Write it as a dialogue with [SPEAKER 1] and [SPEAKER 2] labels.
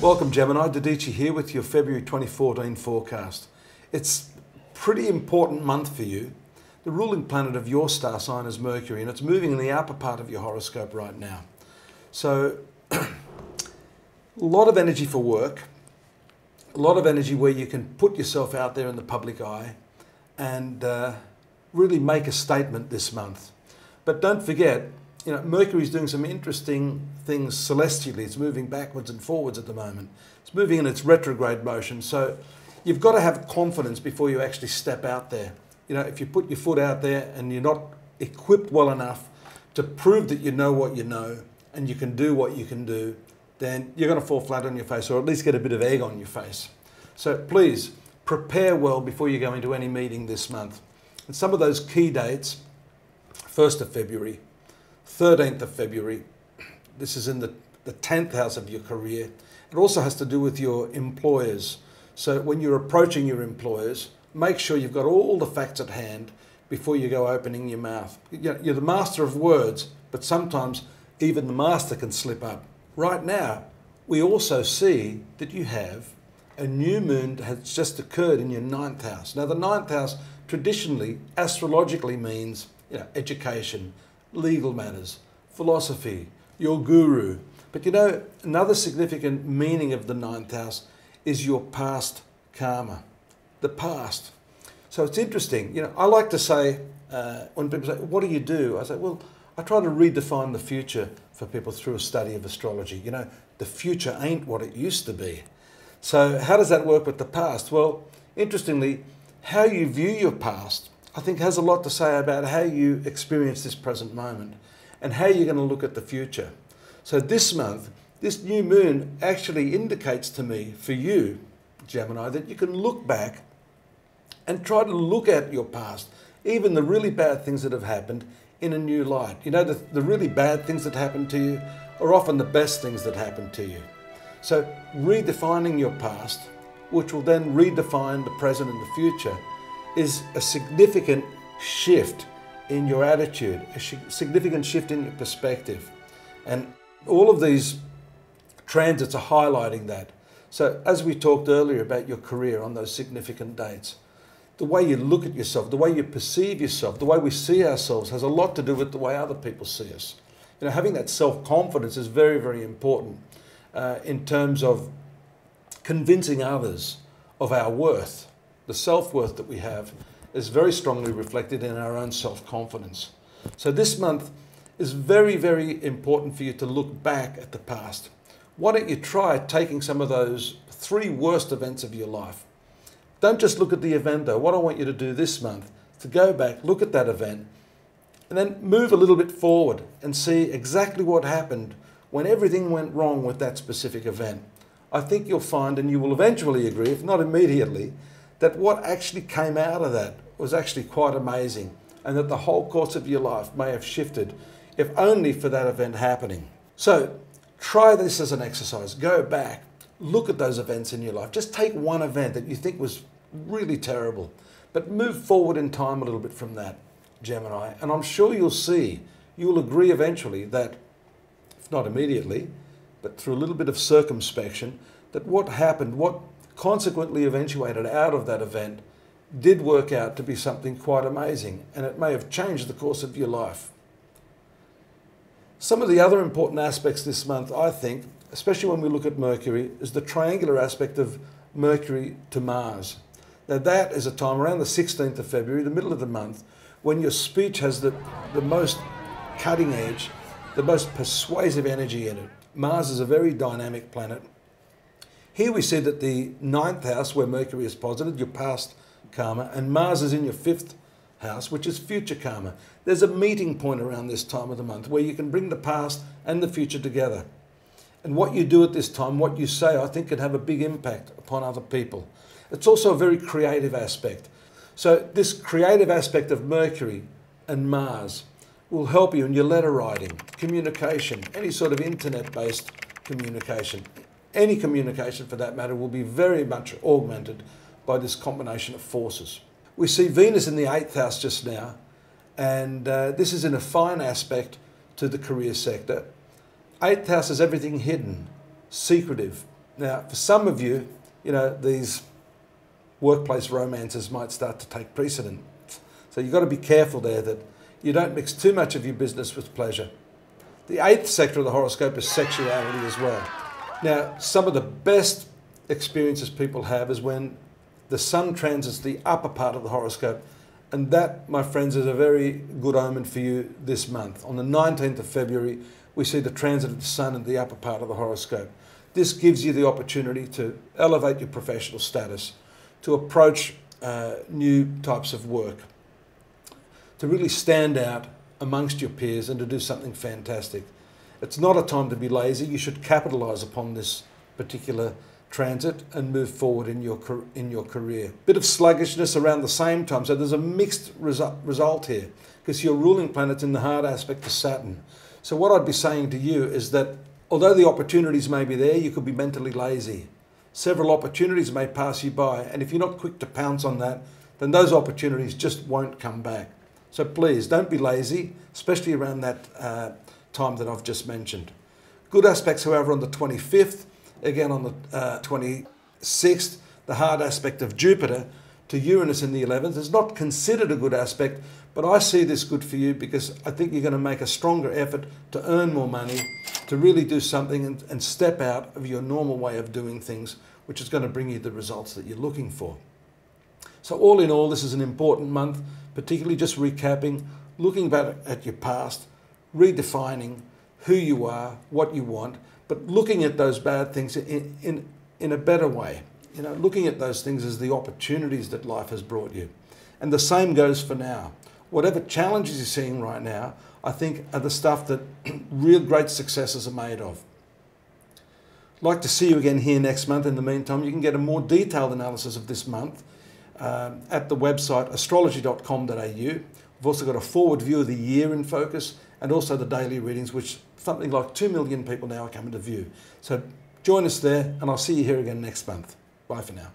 [SPEAKER 1] Welcome Gemini, Dodici here with your February 2014 forecast. It's a pretty important month for you. The ruling planet of your star sign is Mercury, and it's moving in the upper part of your horoscope right now. So a lot of energy for work, a lot of energy where you can put yourself out there in the public eye and really make a statement this month. But don't forget, Mercury's doing some interesting things celestially. It's moving backwards and forwards at the moment. It's moving in its retrograde motion. So you've got to have confidence before you actually step out there. If you put your foot out there and you're not equipped well enough to prove that you know what you know and you can do what you can do, then you're going to fall flat on your face, or at least get a bit of egg on your face. So please prepare well before you go into any meeting this month. And some of those key dates, 1st of February, 13th of February, this is in the 10th house of your career. It also has to do with your employers. So when you're approaching your employers, make sure you've got all the facts at hand before you go opening your mouth. You're the master of words, but sometimes even the master can slip up. Right now, we also see that you have a new moon that has just occurred in your 9th house. Now the 9th house traditionally, astrologically means education, legal matters, philosophy, your guru. But another significant meaning of the 9th house is your past karma, the past. So it's interesting. I like to say, when people say, what do? I say, well, I try to redefine the future for people through a study of astrology. The future ain't what it used to be. So how does that work with the past? Well, interestingly, how you view your past, I think, has a lot to say about how you experience this present moment and how you're going to look at the future. So this month, this new moon actually indicates to me, for you, Gemini, that you can look back and try to look at your past, even the really bad things that have happened, in a new light. The really bad things that happen to you are often the best things that happen to you. So redefining your past, which will then redefine the present and the future, is a significant shift in your attitude, a significant shift in your perspective. And all of these transits are highlighting that. So as we talked earlier about your career on those significant dates, the way you look at yourself, the way you perceive yourself, the way we see ourselves has a lot to do with the way other people see us. Having that self-confidence is very, very important in terms of convincing others of our worth. The self-worth that we have is very strongly reflected in our own self-confidence. So this month is very, very important for you to look back at the past. Why don't you try taking some of those 3 worst events of your life? Don't just look at the event though. What I want you to do this month is to go back, look at that event, and then move a little bit forward and see exactly what happened when everything went wrong with that specific event. I think you'll find, and you will eventually agree, if not immediately, that what actually came out of that was actually quite amazing, and that the whole course of your life may have shifted, if only for that event happening. So try this as an exercise. Go back, look at those events in your life. Just take one event that you think was really terrible, but move forward in time a little bit from that, Gemini, and I'm sure you'll agree eventually that, if not immediately, but through a little bit of circumspection, that what happened, what consequently eventuated out of that event, did work out to be something quite amazing, and it may have changed the course of your life. Some of the other important aspects this month, I think, especially when we look at Mercury, is the triangular aspect of Mercury to Mars. Now that is a time around the 16th of February, the middle of the month, when your speech has the most cutting edge, the most persuasive energy in it. Mars is a very dynamic planet. Here we see that the 9th house, where Mercury is posited, your past karma, and Mars is in your 5th house, which is future karma. There's a meeting point around this time of the month where you can bring the past and the future together. And what you do at this time, what you say, I think can have a big impact upon other people. It's also a very creative aspect. So this creative aspect of Mercury and Mars will help you in your letter writing, communication, any sort of internet-based communication. Any communication, for that matter, will be very much augmented by this combination of forces. We see Venus in the 8th house just now, and this is in a fine aspect to the career sector. 8th house is everything hidden, secretive, Now, for some of you, you know, these workplace romances might start to take precedent. So you've got to be careful there that you don't mix too much of your business with pleasure. The eighth sector of the horoscope is sexuality as well. Now, some of the best experiences people have is when the sun transits the upper part of the horoscope, and that, my friends, is a very good omen for you this month. On the 19th of February, we see the transit of the sun in the upper part of the horoscope. This gives you the opportunity to elevate your professional status, to approach new types of work, to really stand out amongst your peers and to do something fantastic. It's not a time to be lazy. You should capitalise upon this particular transit and move forward in your career. Bit of sluggishness around the same time, so there's a mixed result here because your ruling planet's in the hard aspect to Saturn. So what I'd be saying to you is that although the opportunities may be there, you could be mentally lazy. Several opportunities may pass you by, and if you're not quick to pounce on that, then those opportunities just won't come back. So please, don't be lazy, especially around that time that I've just mentioned. Good aspects, however, on the 25th, again on the 26th, the hard aspect of Jupiter to Uranus in the 11th is not considered a good aspect, but I see this good for you because I think you're going to make a stronger effort to earn more money, to really do something and step out of your normal way of doing things, which is going to bring you the results that you're looking for. So all in all, this is an important month, particularly just recapping, looking back at your past, redefining who you are, what you want, but looking at those bad things in a better way. You know, looking at those things as the opportunities that life has brought you. And the same goes for now. Whatever challenges you're seeing right now, I think are the stuff that real great successes are made of. I'd like to see you again here next month. In the meantime, you can get a more detailed analysis of this month at the website astrology.com.au. We've also got a forward view of the year in focus and also the daily readings, which something like 2 million people now are coming to view. So join us there, and I'll see you here again next month. Bye for now.